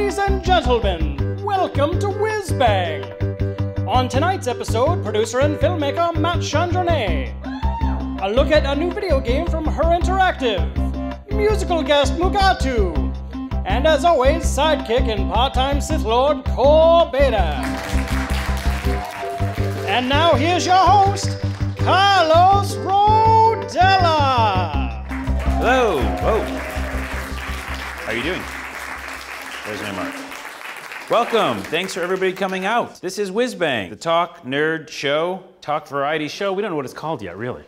Ladies and gentlemen, welcome to Whiz Bang. On tonight's episode, producer and filmmaker Matt Chandronait. A look at a new video game from Her Interactive. Musical guest Mugatu. And as always, sidekick and part-time Sith Lord Core Beta. And now here's your host, Carlos Rodella. Hello. Whoa. How are you doing? There's my mark. Welcome. Thanks for everybody coming out. This is Whiz Bang, the talk nerd show, talk variety show. We don't know what it's called yet, really.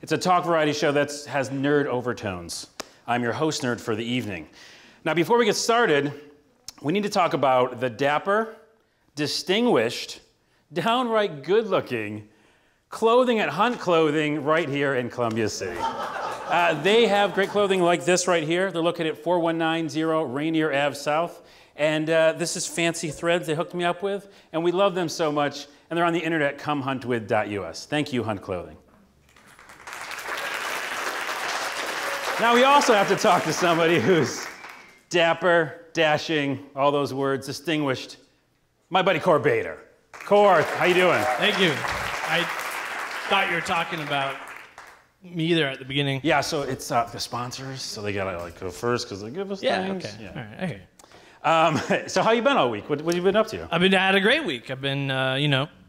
It's a talk variety show that has nerd overtones. I'm your host nerd for the evening. Now, before we get started, we need to talk about the dapper, distinguished, downright good-looking clothing at Hunt Clothing right here in Columbia City. They have great clothing like this right here. They're located at 4190 Rainier Ave South. And this is fancy threads they hooked me up with. And we love them so much. And they're on the internet, comehuntwith.us. Thank you, Hunt Clothing. Now we also have to talk to somebody who's dapper, dashing, all those words, distinguished. My buddy Core Beta. Core, how you doing? Thank you. I thought you were talking about me there at the beginning. Yeah, so it's the sponsors, so they gotta like go first because they give us things. Okay. Yeah, all right, okay. So how you been all week? What have you been up to? I had a great week. I've been,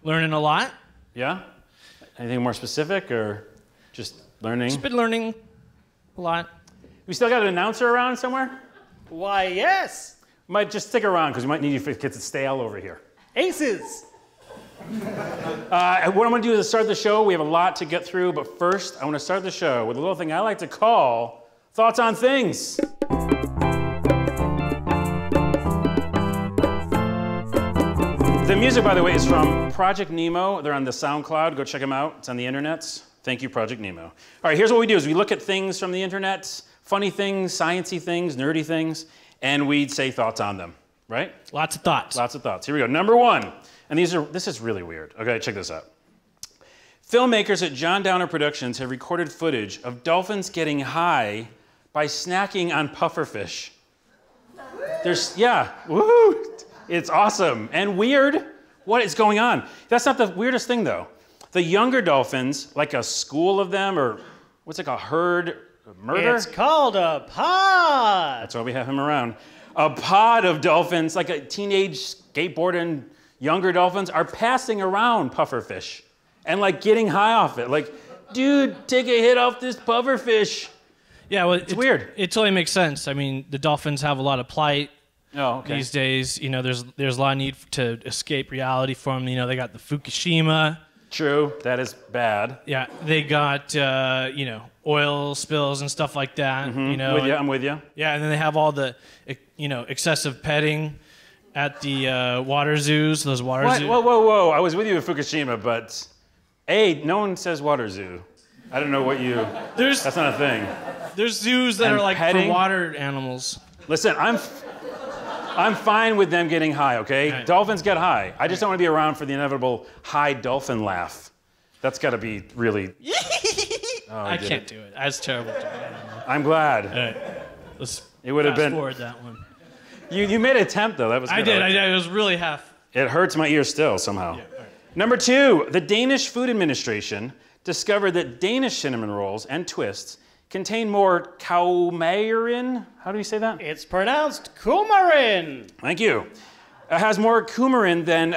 learning a lot. Yeah? Anything more specific or just learning? Just been learning a lot. We still got an announcer around somewhere? Why, yes. Might just stick around because we might need you if it gets stale over here. Aces. What I'm going to do is start the show. We have a lot to get through, but first I want to start the show with a little thing I like to call Thoughts on Things. The music, by the way, is from Project Nemo. They're on the SoundCloud. Go check them out. It's on the internet. Thank you, Project Nemo. All right, here's what we do is we look at things from the internet, funny things, sciencey things, nerdy things, and we say thoughts on them, right? Lots of thoughts. Lots of thoughts. Here we go. Number one. And this is really weird. Okay, check this out. Filmmakers at John Downer Productions have recorded footage of dolphins getting high by snacking on pufferfish. Woohoo! It's awesome and weird. What is going on? That's not the weirdest thing though. The younger dolphins, like a school of them, or what's it called, herd, murder? It's called a pod. That's why we have him around. A pod of dolphins, like a teenage skateboarding younger dolphins, are passing around pufferfish and like getting high off it. Like, dude, take a hit off this pufferfish. Yeah, well, it's weird. It totally makes sense. I mean, the dolphins have a lot of plight these days. You know, there's a lot of need to escape reality from them. You know, they got the Fukushima. True, that is bad. Yeah, they got, oil spills and stuff like that. Mm-hmm. I'm with you. Yeah, and then they have all the, excessive petting at the water zoos, those water zoos. Whoa. I was with you at Fukushima, but no one says water zoo. I don't know what you... That's not a thing. There's zoos that are like petting for water animals. Listen, I'm fine with them getting high, okay? Right. Dolphins get high. I just don't want to be around for the inevitable high dolphin laugh. That's got to be really... I can't do it. That's terrible. I'm glad. All right. Let's fast forward that one. You made an attempt, though. That was good. I did. It was really half. It hurts my ear still, somehow. Yeah, right. Number 2, the Danish Food Administration discovered that Danish cinnamon rolls and twists contain more coumarin. How do you say that? It's pronounced coumarin. Thank you. It has more coumarin than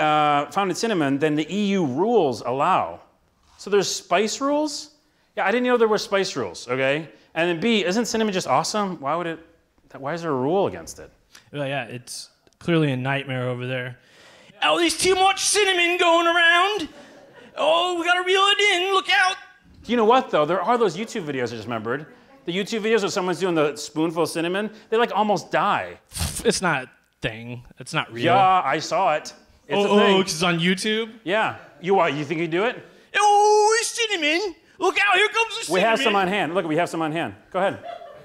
found in cinnamon than the EU rules allow. So there's spice rules? Yeah, I didn't know there were spice rules, okay? And then B, isn't cinnamon just awesome? Why is there a rule against it? Well, yeah, it's clearly a nightmare over there. Oh, there's too much cinnamon going around. Oh, we gotta reel it in, look out. You know what, though? There are those YouTube videos I just remembered. The YouTube videos where someone's doing the spoonful of cinnamon, they like almost die. It's not a thing. It's not real. Yeah, I saw it. It's a thing. It's on YouTube? Yeah. You think you do it? Oh, it's cinnamon. Look out, here comes the cinnamon. We have some on hand. Look, we have some on hand. Go ahead.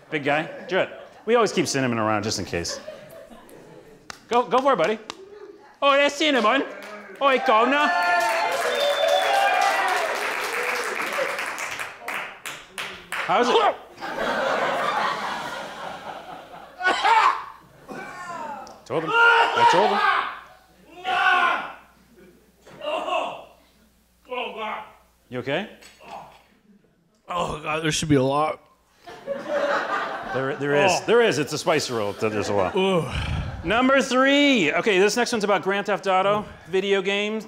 Big guy, do it. We always keep cinnamon around just in case. Go for it, buddy. Oh, that's cinnamon. Oh, it go now. How's it? Told him. I told him. Oh, God. You okay? Oh, God, there should be a lot. There is. It's a spicy roll. There's a lot. Ooh. Number 3. Okay, this next one's about Grand Theft Auto, video game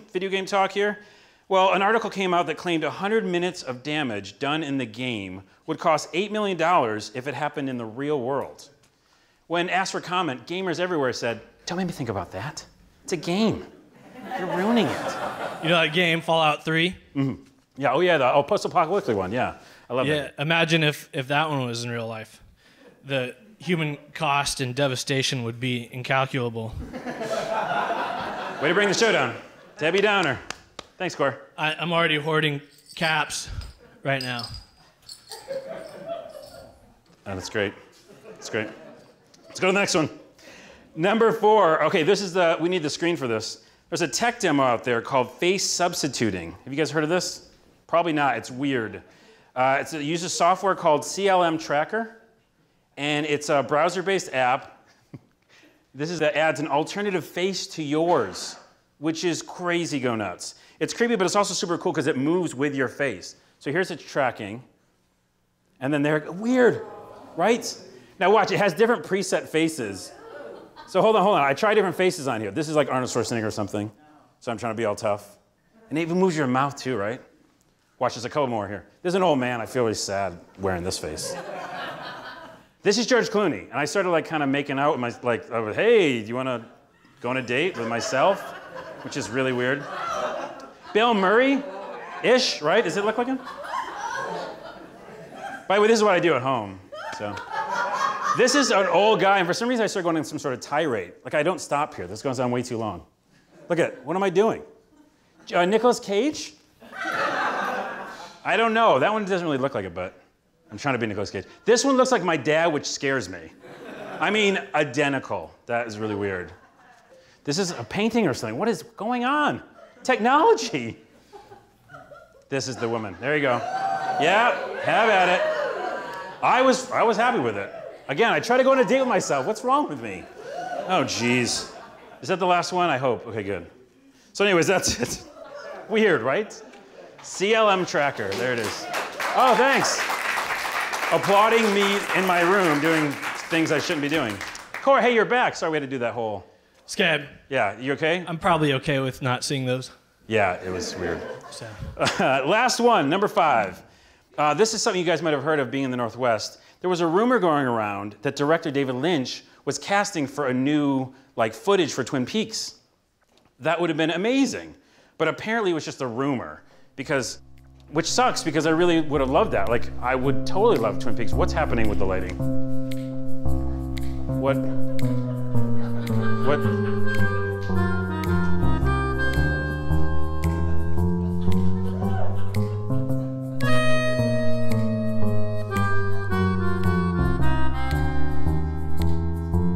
talk here. Well, an article came out that claimed 100 minutes of damage done in the game would cost $8 million if it happened in the real world. When asked for comment, gamers everywhere said, "Don't make me think about that. It's a game. You're ruining it." You know that game, Fallout 3? Mm-hmm. Yeah, the post-apocalyptic one, yeah. I love that. Yeah, imagine if that one was in real life. The human cost and devastation would be incalculable. Way to bring the show down. Debbie Downer. Thanks, Cor. I'm already hoarding caps right now. Oh, that's great. That's great. Let's go to the next one. Number 4. Okay, we need the screen for this. There's a tech demo out there called face substituting. Have you guys heard of this? Probably not. It's weird. It uses software called CLM Tracker, and it's a browser-based app. This that adds an alternative face to yours, which is crazy go nuts. It's creepy, but it's also super cool because it moves with your face. So here's its tracking, and then weird, right? Now watch, it has different preset faces. So hold on. I try different faces on here. This is like Arnold Schwarzenegger or something. So I'm trying to be all tough. And it even moves your mouth too, right? Watch, there's a couple more here. There's an old man, I feel really sad wearing this face. This is George Clooney. And I started like kind of making out with hey, do you want to go on a date with myself? Which is really weird. Bill Murray-ish, right? Does it look like him? By the way, this is what I do at home, so. This is an old guy, and for some reason I started going on some sort of tirade. Like, I don't stop here. This goes on way too long. Look at it. What am I doing? Nicolas Cage? I don't know. That one doesn't really look like it, but I'm trying to be Nicolas Cage. This one looks like my dad, which scares me. I mean, identical. That is really weird. This is a painting or something. What is going on? Technology. This is the woman. There you go. Yeah, have at it. I was happy with it. Again, I try to go on a date with myself. What's wrong with me? Oh, geez. Is that the last one? I hope. Okay, good. So anyways, that's it. Weird, right? CLM Tracker. There it is. Oh, thanks. Applauding me in my room doing things I shouldn't be doing. Cor, hey, you're back. Sorry we had to do that whole... Scared. Yeah, you okay? I'm probably okay with not seeing those. Yeah, it was weird. So. Last one, number 5. This is something you guys might have heard of being in the Northwest. There was a rumor going around that director David Lynch was casting for a new footage for Twin Peaks. That would have been amazing. But apparently it was just a rumor, which sucks because I really would have loved that. I would totally love Twin Peaks. What's happening with the lighting? What?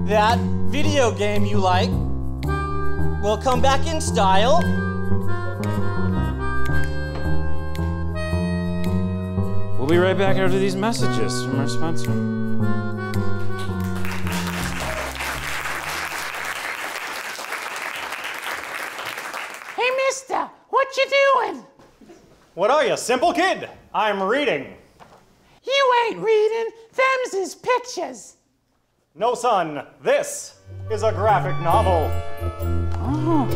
That video game you like will come back in style. We'll be right back after these messages from our sponsor. Hey, mister, what you doing? What are you, simple kid? I'm reading. You ain't reading. Them's his pictures. No, son, this is a graphic novel. Oh.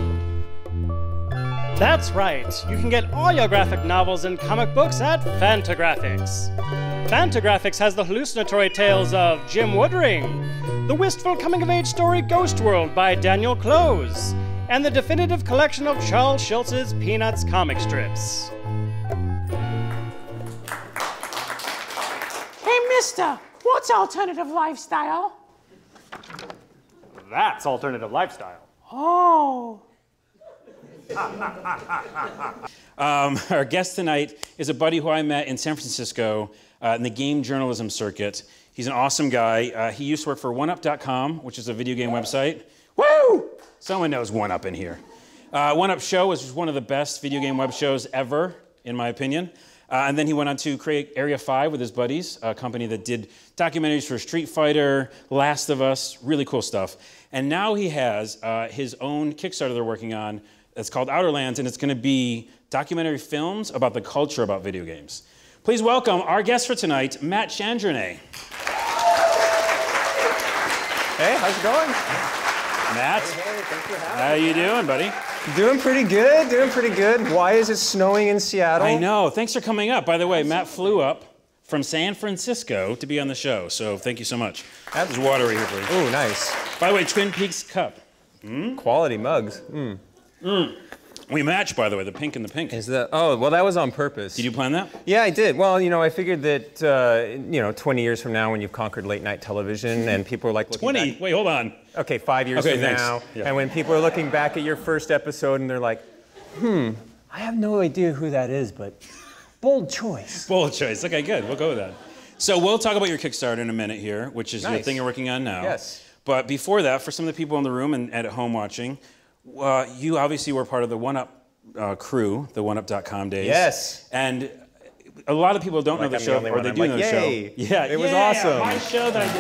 That's right. You can get all your graphic novels and comic books at Fantagraphics. Fantagraphics has the hallucinatory tales of Jim Woodring, the wistful coming-of-age story Ghost World by Daniel Close, and the definitive collection of Charles Schulz's Peanuts comic strips. Hey, mister, what's alternative lifestyle? That's alternative lifestyle. Oh. Our guest tonight is a buddy who I met in San Francisco in the game journalism circuit. He's an awesome guy. He used to work for OneUp.com, which is a video game website. Woo! Someone knows OneUp in here. OneUp Show was one of the best video game web shows ever, in my opinion. And then he went on to create Area 5 with his buddies, a company that did documentaries for Street Fighter, Last of Us, really cool stuff. And now he has his own Kickstarter they're working on that's called Outerlands, and it's going to be documentary films about the culture about video games. Please welcome our guest for tonight, Matt Chandronait. Hey, how's it going? Matt, Hey, thanks for having me. how you doing, buddy? Doing pretty good, doing pretty good. Why is it snowing in Seattle? I know. Thanks for coming up. By the way, Matt flew up from San Francisco to be on the show, so thank you so much. There's water right here, please. Oh, nice. By the way, Twin Peaks cup. Quality mugs. We match, by the way, the pink and the pink. Is that? Oh, well, that was on purpose. Did you plan that? Yeah, I did. Well, you know, I figured that, 20 years from now when you've conquered late night television and people are like looking 20? back. Wait, hold on. Okay, 5 years Okay, from thanks. now. Yeah. And when people are looking back at your first episode and they're like, I have no idea who that is, but bold choice. Bold choice. Okay, good. We'll go with that. So we'll talk about your Kickstarter in a minute here, which is the Nice. thing you're working on now. Yes. But before that, for some of the people in the room and at home watching, you obviously were part of the OneUp crew, the OneUp.com days. Yes. And a lot of people don't know Like the I'm the show, only or one. they I'm do like, know the yay. show. Yeah, It was awesome. My show that I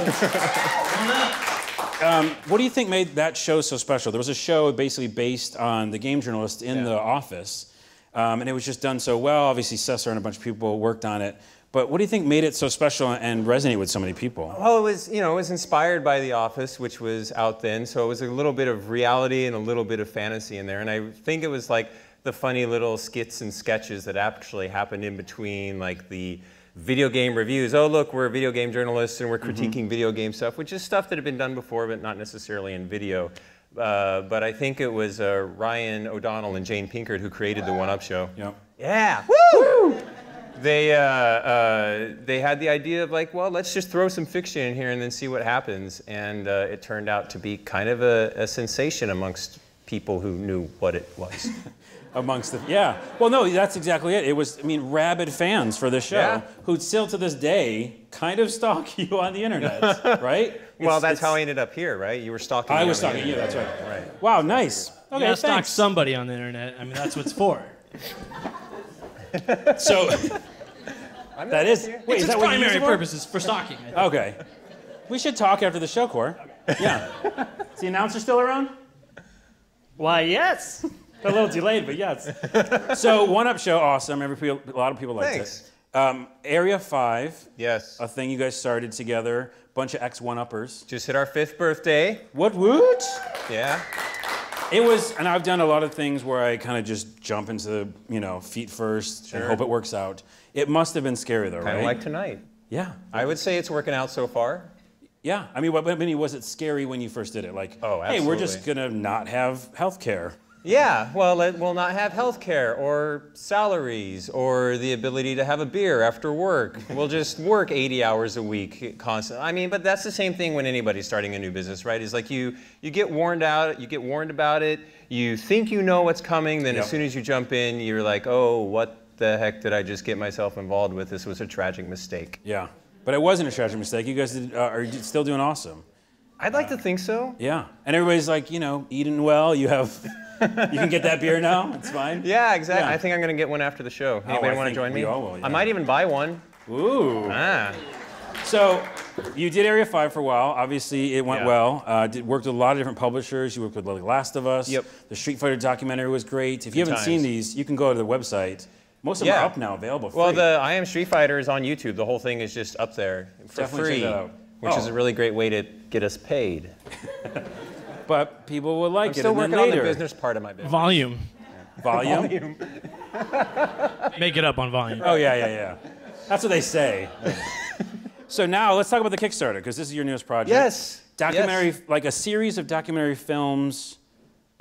did. What do you think made that show so special? There was a show basically based on the game journalist in the office, and it was just done so well. Obviously, Cesar and a bunch of people worked on it. But what do you think made it so special and resonate with so many people? Well, it was inspired by The Office, which was out then, so it was a little bit of reality and a little bit of fantasy in there. And I think it was like the funny little skits and sketches that actually happened in between, like the video game reviews. Oh, look, we're video game journalists and we're critiquing video game stuff, which is stuff that had been done before, but not necessarily in video. But I think it was Ryan O'Donnell and Jane Pinkard who created the OneUp show. Yep. Yeah. Woo! They had the idea of like, well, let's just throw some fiction in here and then see what happens. And it turned out to be kind of a sensation amongst people who knew what it was. Amongst the, yeah. Well, no, that's exactly it. It was, rabid fans for the show who still to this day kind of stalk you on the internet, right? Well, that's how I ended up here, right? You were stalking me. I was stalking you, that's right. Wow, nice. You Okay, gotta stalk thanks. somebody on the internet. I mean, that's what it's for. So, that is, wait, It's is its that what you use primary it for? purpose is for stalking. I think. Okay. We should talk after the show, Cor. Yeah. Is the announcer still around? Why, yes. A little delayed, but yes. So, OneUp show, awesome. A lot of people liked Thanks. it. Area 5, Yes. a thing you guys started together, bunch of ex-1-uppers. Just hit our 5th birthday. What woot? Yeah. It was, and I've done a lot of things where I kind of just jump into, feet first and hope it works out. It must have been scary though, right? Kind of like tonight. Yeah. I would say it's working out so far. Yeah. Was it scary when you first did it? Like, Oh, hey, we're just absolutely. gonna not have health care. Yeah, well, we'll not have health care or salaries or the ability to have a beer after work. We'll just work 80 hours a week constantly. But that's the same thing when anybody's starting a new business, right? It's like you get warned out, you get warned about it, you think you know what's coming, then as soon as you jump in, you're like, oh, what the heck did I just get myself involved with? This was a tragic mistake. Yeah. But it wasn't a tragic mistake. You guys are still doing awesome. I'd like to think so. Yeah. And everybody's like, eating well. You can get that beer now. It's fine. Yeah, exactly. Yeah. I think I'm going to get one after the show. I Anybody want to think join me? we all will, yeah. I might even buy one. Ooh. Ah. So, you did Area 5 for a while. Obviously, it went Yeah. well. Worked with a lot of different publishers. You worked with like Last of Us. Yep. The Street Fighter documentary was great. If you Good haven't seen times. these, you can go to the website. Most of them Yeah. are up now, available free. Well, the I Am Street Fighter is on YouTube. The whole thing is just up there for Definitely free, check that out. which Oh. is a really great way to get us paid. But people will like I'm it. still And then working on the later, business part of my business. Volume. volume. Make it up on volume. Oh yeah. That's what they say. So now let's talk about the Kickstarter because this is your newest project. Yes. Documentary, Yes. like a series of documentary films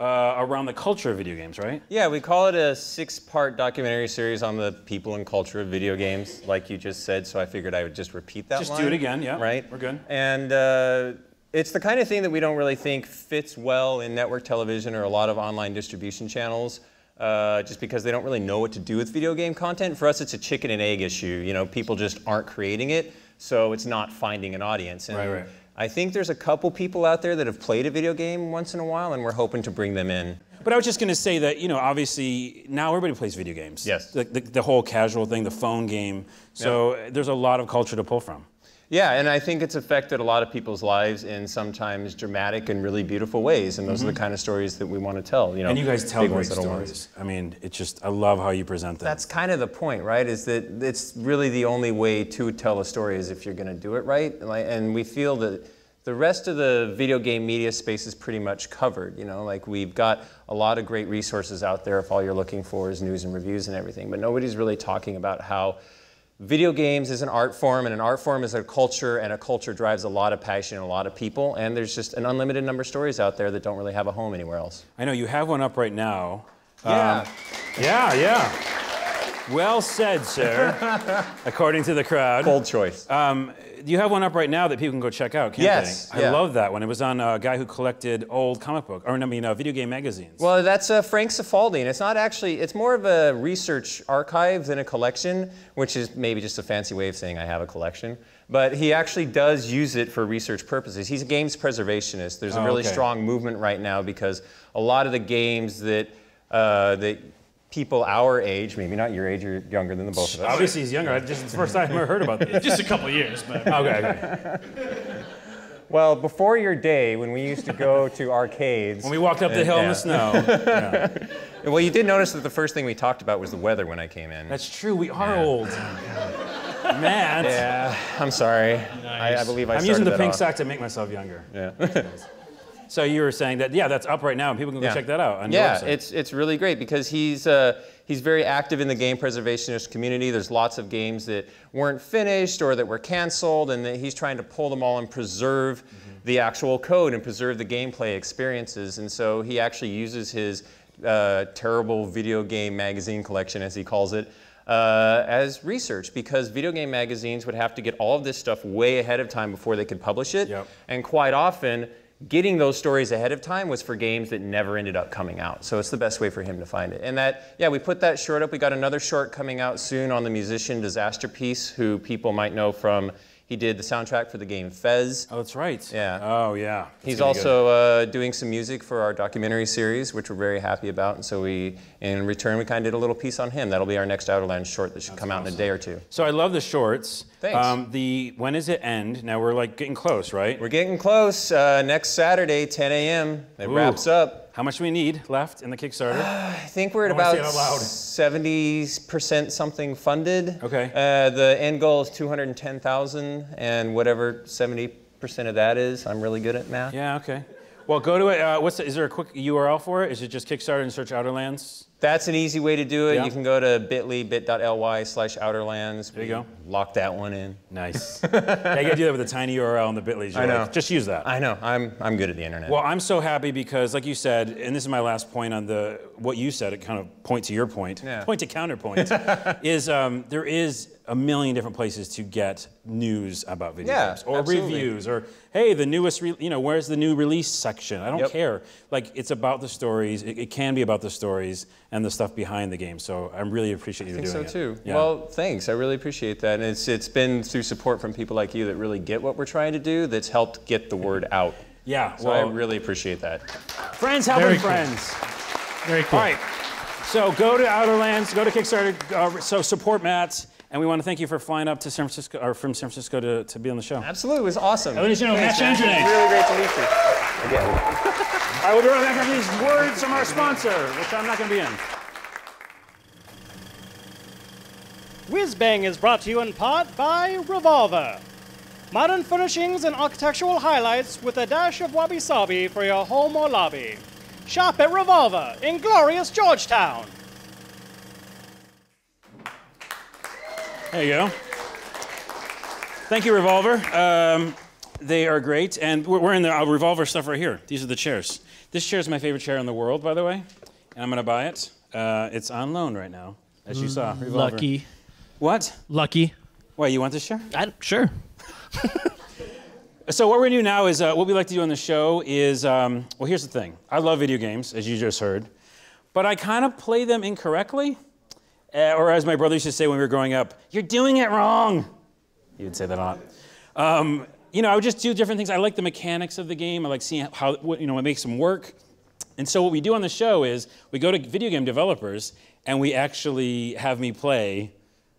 around the culture of video games, right? Yeah, we call it a 6-part documentary series on the people and culture of video games, like you just said, so I figured I would just repeat that Just line. do it again, yeah. Right? We're good. And it's the kind of thing that we don't really think fits well in network television or a lot of online distribution channels, just because they don't really know what to do with video game content. For us, it's a chicken and egg issue. People just aren't creating it, so it's not finding an audience. And, Right. I think there's a couple people out there that have played a video game once in a while, and we're hoping to bring them in. But I was just going to say that, you know, obviously now everybody plays video games. Yes. The whole casual thing, the phone game. So there's a lot of culture to pull from. Yeah, and I think it's affected a lot of people's lives in sometimes dramatic and really beautiful ways, and those are the kind of stories that we want to tell. You know, and you guys tell big great ones, little stories. ones. I mean, it's just, I love how you present them. That's kind of the point, right? Is that it's really the only way to tell a story is if you're going to do it right. And we feel that the rest of the video game media space is pretty much covered. You know, like we've got a lot of great resources out there if all you're looking for is news and reviews and everything, but nobody's really talking about how video games is an art form, and an art form is a culture, and a culture drives a lot of passion and a lot of people, and there's just an unlimited number of stories out there that don't really have a home anywhere else. I know, you have one up right now. Yeah. Yeah. Well said, sir, according to the crowd. Bold choice. You have one up right now that people can go check out, can't Yes, they? I love that one. It was on a guy who collected old comic book, or I mean, video game magazines. Well, that's Frank Cifaldi, and it's not actually, it's more of a research archive than a collection, which is maybe just a fancy way of saying I have a collection. But he actually does use it for research purposes. He's a games preservationist. There's a really strong movement right now because a lot of the games that people our age, maybe not your age, you're younger than the both of us. Obviously he's younger. It's the first time I've ever heard about this. Just a couple years, but Okay. Well, before your day, when we used to go to arcades. When we walked up the hill in the snow. Yeah. Well, you did notice that the first thing we talked about was the weather when I came in. That's true, we are old. Matt. Yeah, I'm sorry. Nice. I believe I I'm started using the that pink off. sock to make myself younger. Yeah. So you were saying that, that's up right now, and people can go check that out on your website. it's really great because he's very active in the game preservationist community. There's lots of games that weren't finished or that were canceled, and that he's trying to pull them all and preserve the actual code and preserve the gameplay experiences. And so he actually uses his terrible video game magazine collection, as he calls it, as research, because video game magazines would have to get all of this stuff way ahead of time before they could publish it. Yep. And quite often, getting those stories ahead of time was for games that never ended up coming out. So it's the best way for him to find it. And that, we put that short up. We got another short coming out soon on the musician Disaster Piece, who people might know from, he did the soundtrack for the game Fez. Oh, that's right. Yeah. Oh, yeah. He's also doing some music for our documentary series, which we're very happy about. And so in return, we kind of did a little piece on him. That'll be our next Outerlands short that should come out in a day or two. So I love the shorts. Thanks. When does it end? Now we're like getting close, right? We're getting close. Next Saturday, 10 a.m. It wraps up. How much do we need left in the Kickstarter? I think we're at I wanna about say it out loud. 70% something funded. Okay. The end goal is 210,000, and whatever 70% of that is, I'm really good at math. Yeah, okay. Well, go to it. Is there a quick URL for it? Is it just Kickstarter and search Outerlands? That's an easy way to do it. Yeah. You can go to bit.ly/Outerlands. There you go. Lock that one in. Nice. Yeah, you gotta do that with a tiny URL in the bit.ly. I know. Just use that. I know. I'm good at the internet. Well, I'm so happy because, like you said, and this is my last point on what you said, it kind of point to your point, point to counterpoint, is there is a million different places to get news about video games, or reviews, or hey, the newest, where's the new release section? I don't care. Like, it's about the stories. It can be about the stories and the stuff behind the game. So I really appreciate you doing it. I think so too. Yeah. Well, thanks. I really appreciate that. And it's been through support from people like you that really get what we're trying to do that's helped get the word out. Yeah. So I really appreciate that. Friends helping friends. Very cool. All right. So go to Outerlands, go to Kickstarter, so support Matt. And we want to thank you for flying up to San Francisco, or from San Francisco to be on the show. Absolutely, it was awesome. Ladies and gentlemen, Matt Chandronait. Really great to meet you. Again. All right, we'll be right back after these words from our sponsor, which I'm not going to be in. Whiz Bang is brought to you in part by Revolver. Modern furnishings and architectural highlights with a dash of wabi-sabi for your home or lobby. Shop at Revolver in glorious Georgetown. There you go. Thank you, Revolver. They are great, and we're in the Revolver stuff right here. These are the chairs. This chair is my favorite chair in the world, by the way, and I'm going to buy it. It's on loan right now, as you saw. Revolver. Lucky. What? Lucky. Wait, you want this chair? Sure. So what we're going to do now is, what we like to do on the show is, well, here's the thing. I love video games, as you just heard, but I kind of play them incorrectly. Or as my brother used to say when we were growing up, you're doing it wrong. He would say that a lot. you know, I would just do different things. I like the mechanics of the game. I like seeing how, what makes them work. And so what we do on the show is we go to video game developers and we actually have me play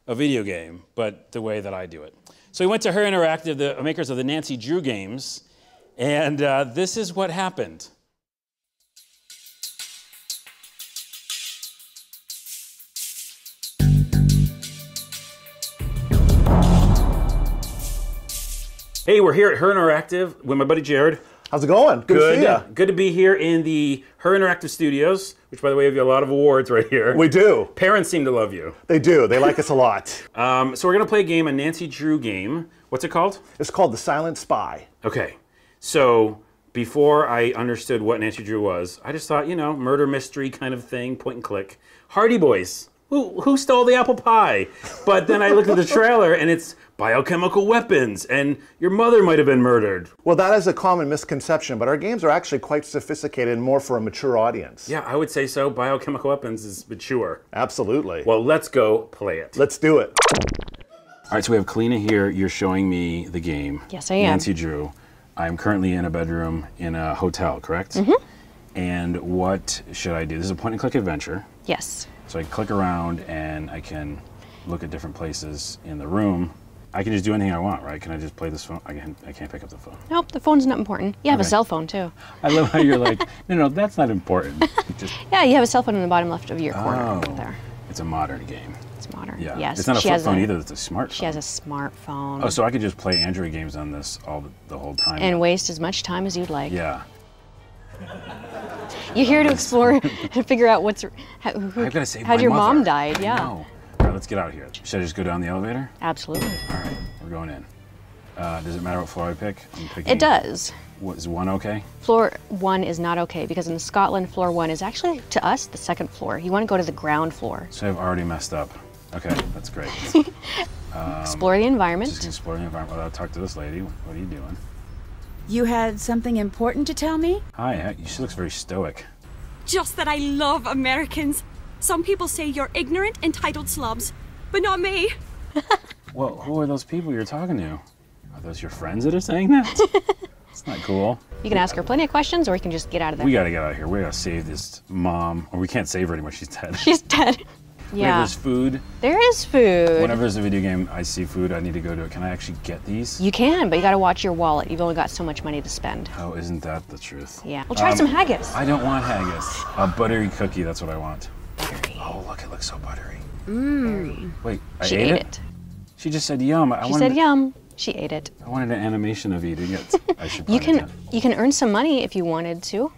a video game, but the way that I do it. So we went to Her Interactive, the makers of the Nancy Drew games, and this is what happened. Hey, we're here at Her Interactive with my buddy Jared. How's it going? Good to see ya. Good to be here in the Her Interactive Studios, which, by the way, have you a lot of awards right here. We do. Parents seem to love you. They do. They like us a lot. So we're going to play a game, a Nancy Drew game. What's it called? It's called The Silent Spy. Okay. So before I understood what Nancy Drew was, I just thought, you know, murder mystery kind of thing, point and click. Hardy Boys. Who stole the apple pie? But then I looked at the trailer and it's biochemical weapons and your mother might have been murdered. Well, that is a common misconception, but our games are actually quite sophisticated and more for a mature audience. Yeah, I would say so. Biochemical weapons is mature. Absolutely. Well, let's go play it. Let's do it. All right, so we have Kalina here. You're showing me the game. Yes, I am. Nancy Drew. I'm currently in a bedroom in a hotel, correct? Mm-hmm. And what should I do? This is a point and click adventure. Yes. So I click around and I can look at different places in the room. I can just do anything I want, right? Can I just play this phone? I can't pick up the phone. Nope, the phone's not important. You have a cell phone too. I love how you're like, no, that's not important. Yeah, you have a cell phone in the bottom left of your corner Oh, there. It's a modern game. It's modern. Yeah. Yes. It's not a she flip has phone either, it's a smartphone. She has a smartphone. Oh, so I could just play Android games on this the whole time. And waste as much time as you'd like. Yeah. You're here to explore and figure out what's I've got to save how my your mother. mom died. Yeah. All right, let's get out of here. Should I just go down the elevator? Absolutely. All right, we're going in. Does it matter what floor I pick? I'm picking, It does. What, is 1 okay? Floor 1 is not okay because in Scotland, floor 1 is actually, to us, the second floor. You want to go to the ground floor. So I've already messed up. Okay, that's great. Explore the environment. Just explore the environment. Well, I'll talk to this lady. What are you doing? You had something important to tell me? Hi, she looks very stoic. Just that I love Americans. Some people say you're ignorant, entitled slobs, but not me. Well, who are those people you're talking to? Are those your friends that are saying that? It's not cool. You can ask her plenty of questions or you can just get out of there. We gotta get out of here. We gotta save this mom. Or we can't save her anymore, she's dead. She's dead. Whenever Yeah. there's food. There is food. Whenever there's a video game, I see food, I need to go to it. Can I actually get these? You can, but you gotta watch your wallet. You've only got so much money to spend. Oh, isn't that the truth? Yeah. Well, try some haggis. I don't want haggis. A buttery cookie, that's what I want. Buttery. Oh, look, it looks so buttery. Mmm. Wait, She ate it. She just said yum. She said yum. She ate it. I wanted an animation of eating it. I should You probably can earn some money if you wanted to.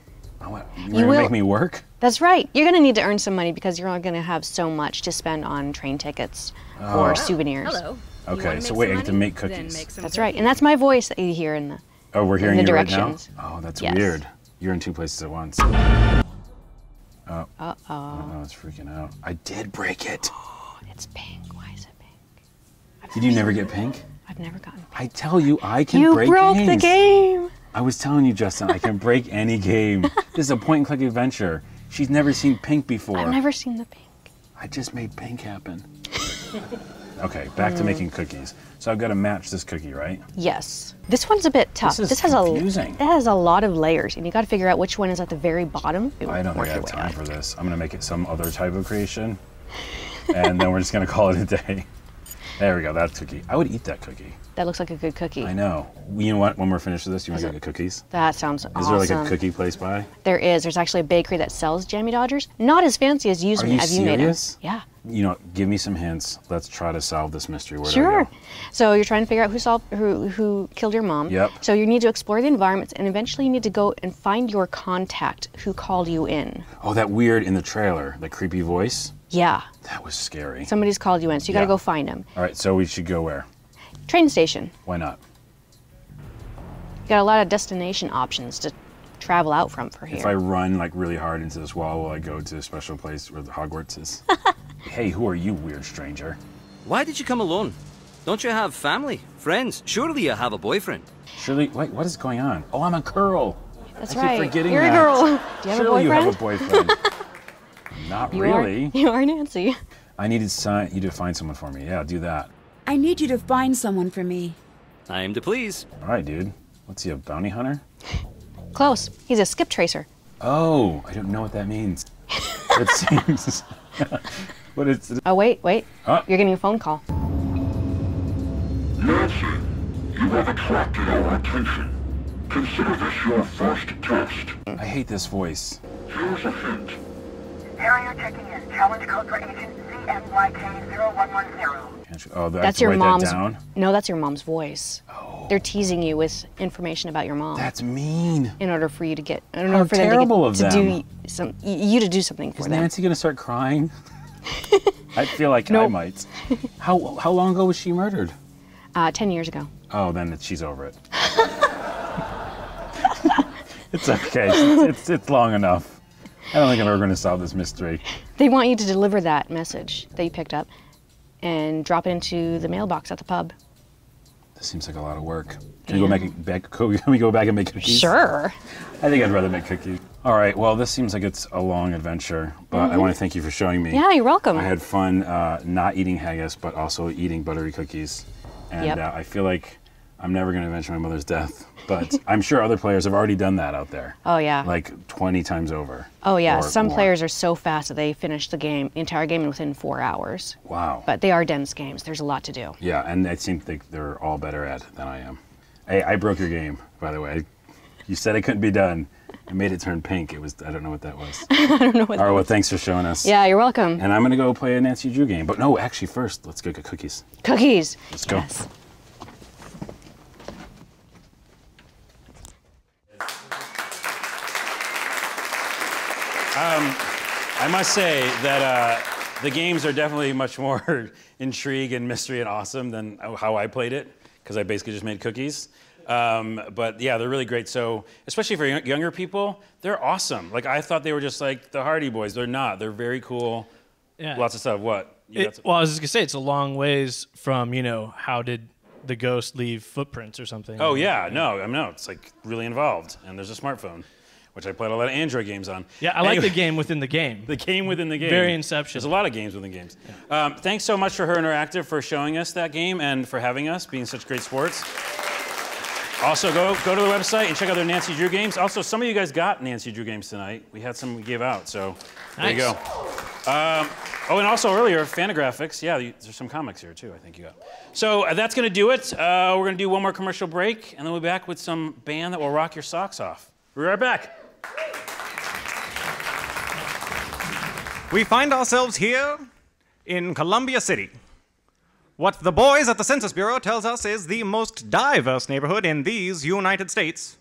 You're gonna make me work? That's right. You're gonna need to earn some money because you're only gonna have so much to spend on train tickets or souvenirs. Hello. Okay, so wait, I get to make cookies. That's right, and that's my voice that you hear in the. Oh, we're hearing the you directions. right now? Oh, that's Yes. weird. You're in two places at once. Oh. Uh-oh. Oh, it's freaking out. I did break it. It's pink. Why is it pink? Did you never get pink? I've never gotten pink. I tell you, I can You break broke games. the game. I was telling you, Justin, I can break any game. This is a point-and-click adventure. She's never seen pink before. I've never seen the pink. I just made pink happen. Okay, back to making cookies. So I've got to match this cookie, right? Yes. This one's a bit tough. This is has confusing. it has a lot of layers, and you got to figure out which one is at the very bottom. I don't think Work I your have way time up. for this. I'm going to make it some other type of creation. And then we're just going to call it a day. There we go, that cookie. I would eat that cookie. That looks like a good cookie. I know. You know what? When we're finished with this, you want to get cookies? That sounds awesome. Is there like a cookie place by? There is. There's actually a bakery that sells Jammy Dodgers. Not as fancy as you Are you as you made them. serious? Yeah. You know, give me some hints. Let's try to solve this mystery. Where do I Sure. go? So you're trying to figure out who killed your mom. Yep. So you need to explore the environments, and eventually you need to go and find your contact who called you in. Oh, that weird in the trailer, that creepy voice? Yeah. That was scary. Somebody's called you in, so you got to Yeah. go find him. All right, so we should go where? Train station. Why not? You got a lot of destination options to travel out from for here. If I run like really hard into this wall, will I go to a special place where the Hogwarts is? Hey, who are you, weird stranger? Why did you come alone? Don't you have family, friends? Surely you have a boyfriend. Surely, wait, what is going on? Oh, I'm a girl. That's I keep right. forgetting You're that. a girl. Do you have Surely a boyfriend? you have a boyfriend. Not really. You are Nancy. I needed you to find someone for me. Yeah, do that. I need you to find someone for me. I'm to please. All right, dude. What's he, a bounty hunter? Close. He's a skip tracer. Oh, I don't know what that means. It seems... But it's... Oh, wait. You're getting a phone call. Nancy, you have attracted our attention. Consider this your first test. I hate this voice. Here's a hint. Harrier checking in. Challenge code for agent CMYK0110. Oh, that's your mom's. No, that's your mom's voice. Oh. They're teasing you with information about your mom. That's mean. In order for you to get, in How order for them terrible to, get, of to them. do some, you to do something for Is them. Nancy gonna start crying? I feel like I might. How long ago was she murdered? 10 years ago. Oh, then she's over it. It's okay. It's long enough. I don't think I'm ever going to solve this mystery. They want you to deliver that message that you picked up and drop it into the mailbox at the pub. This seems like a lot of work. Can we go back and make cookies? Sure. I think I'd rather make cookies. All right. Well, this seems like it's a long adventure, but I want to thank you for showing me. Yeah, you're welcome. I had fun not eating haggis, but also eating buttery cookies. And I feel like I'm never going to avenge my mother's death, but I'm sure other players have already done that out there. Oh, yeah. Like 20 times over. Oh, yeah. Or Some more. players are so fast that they finish the entire game within 4 hours. Wow. But they are dense games. There's a lot to do. Yeah, and I think they're all better at it than I am. Hey, I broke your game, by the way. You said it couldn't be done. I made it turn pink. It was, I don't know what that was. I don't know what that was. All right, well, thanks for showing us. Yeah, you're welcome. And I'm going to go play a Nancy Drew game. But no, actually, first, let's go get cookies. Cookies. Let's go. Yes. I must say that the games are definitely much more intrigue and mystery and awesome than how I played it, because I basically just made cookies. But yeah, they're really great. So, especially for younger people, they're awesome. Like, I thought they were just like the Hardy Boys. They're not. They're very cool. Yeah. Lots of stuff. What? Well, I was just gonna say, it's a long ways from, how did the ghost leave footprints or something. Oh yeah, no, it's like really involved. And there's a smartphone, which I played a lot of Android games on. Yeah, I like the game within the game. The game within the game. Very Inception. There's a lot of games within games. Yeah. Thanks so much for Her Interactive for showing us that game and for having us, being such great sports. Also, go to the website and check out their Nancy Drew games. Also, some of you guys got Nancy Drew games tonight. We had some we gave out, so there you go. Oh, and also earlier, Fantagraphics. Yeah, there's some comics here too, I think you got. So that's going to do it. We're going to do one more commercial break, and then we'll be back with some band that will rock your socks off. We'll be right back. We find ourselves here in Columbia City. What the boys at the Census Bureau tells us is the most diverse neighborhood in these United States.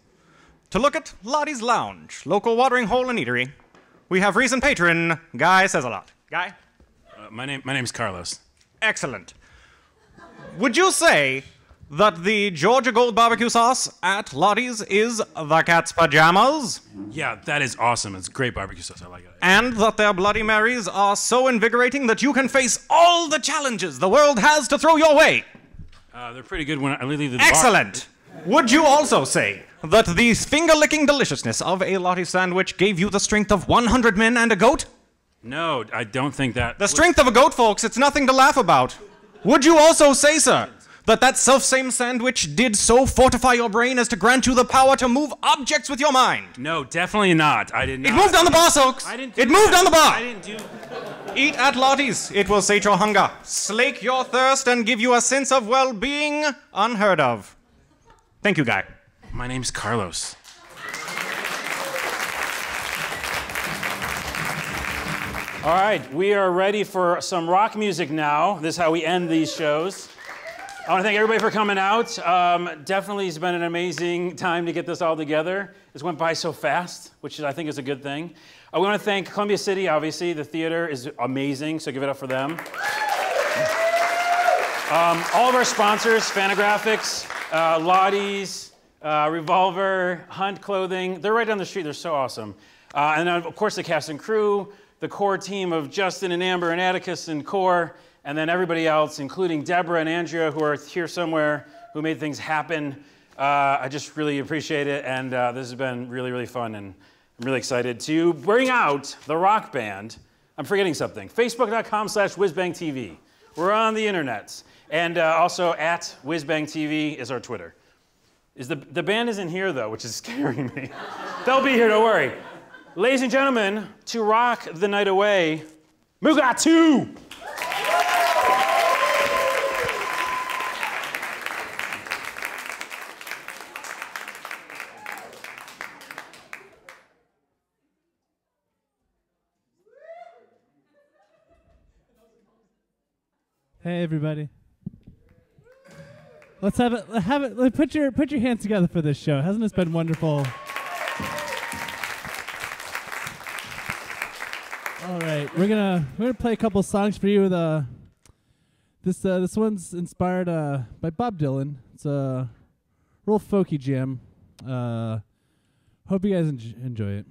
To look at Lottie's Lounge, local watering hole and eatery, we have recent patron Guy Says-A-Lot. Guy? My name's Carlos. Excellent. Would you say that the Georgia Gold barbecue sauce at Lottie's is the cat's pajamas? Yeah, that is awesome. It's great barbecue sauce. I like it. And that their Bloody Marys are so invigorating that you can face all the challenges the world has to throw your way? They're pretty good when I leave the Excellent! Would you also say that the finger-licking deliciousness of a Lottie sandwich gave you the strength of 100 men and a goat? No, I don't think that... The strength of a goat, folks, it's nothing to laugh about. Would you also say, sir, that self-same sandwich did so fortify your brain as to grant you the power to move objects with your mind? No, definitely not. I did not. It moved on the bar, folks. It moved on the bar. I didn't do... Eat at Lottie's. It will sate your hunger, slake your thirst, and give you a sense of well-being unheard of. Thank you, Guy. My name's Carlos. All right, we are ready for some rock music now. This is how we end these shows. I want to thank everybody for coming out. Definitely it's been an amazing time to get this all together. This went by so fast, which I think is a good thing. We want to thank Columbia City, obviously. The theater is amazing, so give it up for them. All of our sponsors, Fantagraphics, Lottie's, Revolver, Hunt Clothing, they're right down the street. They're so awesome. And then, of course, the cast and crew, the core team of Justin and Amber and Atticus and Core, and then everybody else, including Debra and Andrea, who are here somewhere, who made things happen. I just really appreciate it, and this has been really, really fun, and I'm really excited to bring out the rock band. I'm forgetting something. Facebook.com/WhizBangTV. We're on the internet. And also at WhizBang TV is our Twitter. The band isn't here though, which is scaring me. They'll be here, don't worry. Ladies and gentlemen, to rock the night away, Mugatu! Hey everybody. Let's have it. Put your hands together for this show. Hasn't this been wonderful? All right, we're gonna play a couple songs for you. This one's inspired by Bob Dylan. It's a real folky jam. Hope you guys enjoy it.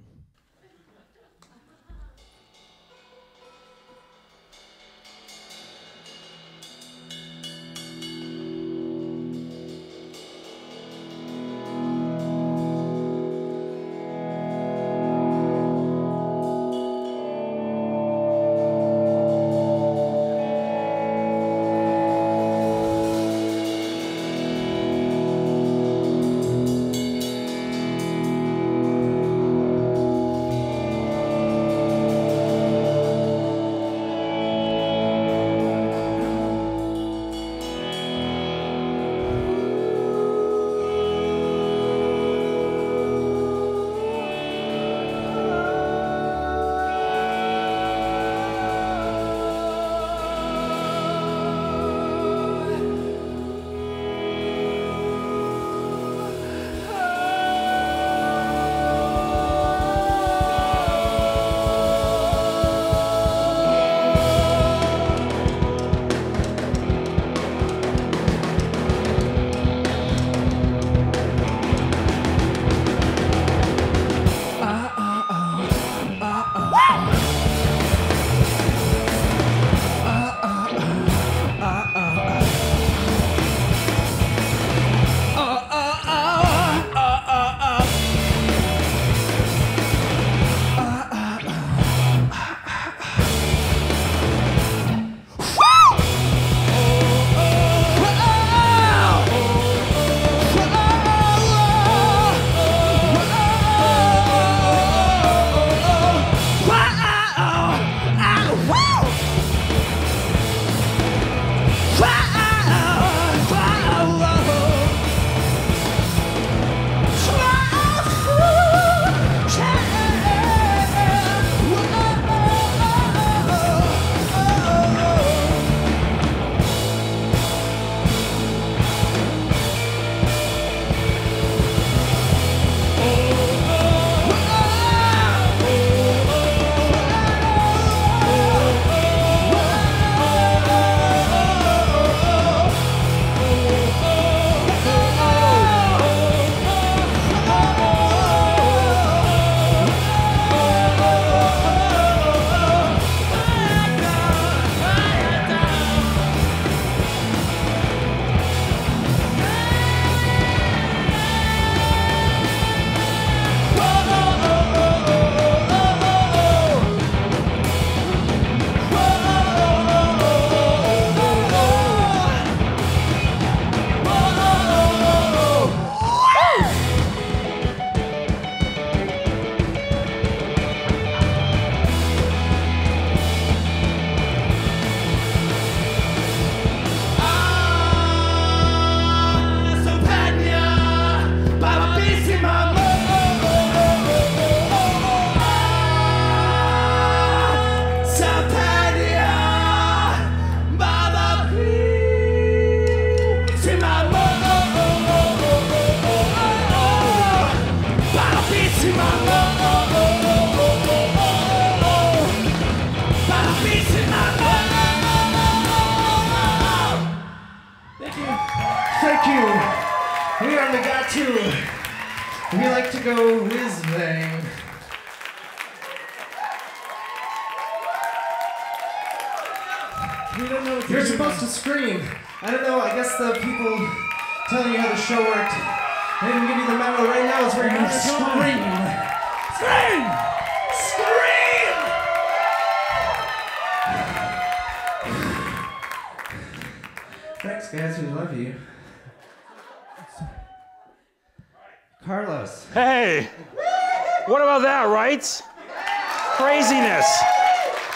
Thank you. We are Mugatu. We like to go whiz-bang. We don't know what you're supposed to scream. I don't know, I guess the people telling you how the show worked, they didn't give you the memo. Right now is where you're gonna scream. Scream! Scream! Right guys. We love you. Carlos. Hey! What about that, right? Craziness.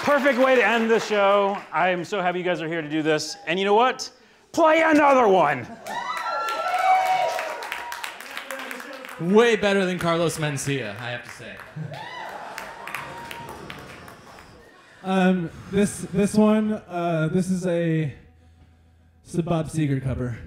Perfect way to end the show. I'm so happy you guys are here to do this. And you know what? Play another one! Way better than Carlos Mencia, I have to say. This one, this is a Bob Seger cover.